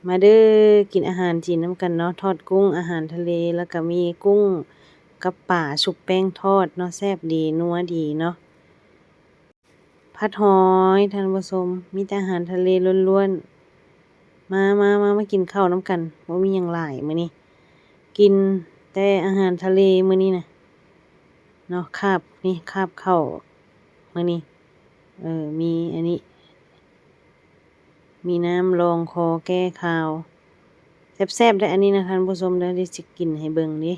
มาเด้อกินอาหารจีนนำกันเนาะทอดกุ้งอาหารทะเลแล้วก็มีกุ้งกับป่าชุบแป้งทอดเนาะแซ่บดีนัวดีเนาะผัดหอยท่านผู้ชมมีแต่อาหารทะเลล้วนๆมากินข้าวนำกันบ่มีหยังหลายมื้อนี้กินแต่อาหารทะเลมื้อนี้น่ะเนาะคาบนี่คาบข้าวมื้อนี้มีอันนี้มีน้ำรองคอแก้คาวแซ่บๆเด้ออันนี้นะท่านผู้ชมเด้อเดี๋ยวสิกินให้เบิ่งเด้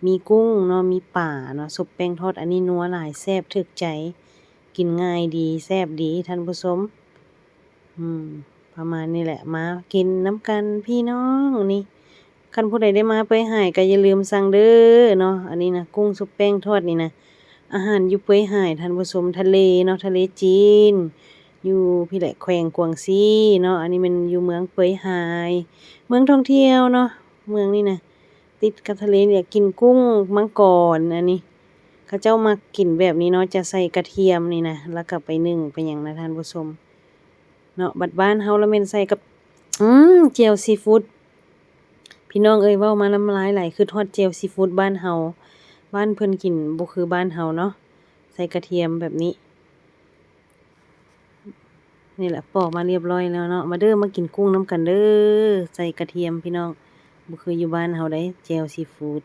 มีกุ้งเนาะมีป่าเนาะซุปแป้งทอดอันนี้นัวหลายแซ่บถึกใจกินง่ายดีแซ่บดีท่านผู้ชมอืมประมาณนี้แหละมากินน้ำกันพี่น้องนี่คันผู้ใดได้มาเปื่อยหายก็อย่าลืมสั่งเด้อเนาะอันนี้นะกุ้งซุปแป้งทอดนี่นะอาหารอยู่เปื่อยหายท่านผู้ชมทะเลเนาะทะเลจีนอยู่พี่แหละแขวงกวางซีเนาะอันนี้มันอยู่เมืองเปื่อยหายเมืองท่องเที่ยวเนาะเมืองนี่นะติดกับทะเลเนี่ยกินกุ้งมังกรอันนี้เขาเจ้ามักกินแบบนี้เนาะจะใส่กระเทียมนี่นะแล้วก็ไปนึ่งไปหยังนะท่านผู้ชมเนาะบัดบ้านเฮาแล้วแม่นใส่กับแจ่วซีฟู้ดพี่น้องเอ้ยเว้ามาน้ำลายไหลคือทอดแจ่วซีฟู้ดบ้านเฮาบ้านเพิ่นกินบ่คือบ้านเฮาเนาะใส่กระเทียมแบบนี้นี่แหละปอกมาเรียบร้อยแล้วเนาะมาเด้อมากินกุ้งน้ำกันเด้อใส่กระเทียมพี่น้องบ่คืออยู่บ้านเฮาได้แจ่วซีฟู้ด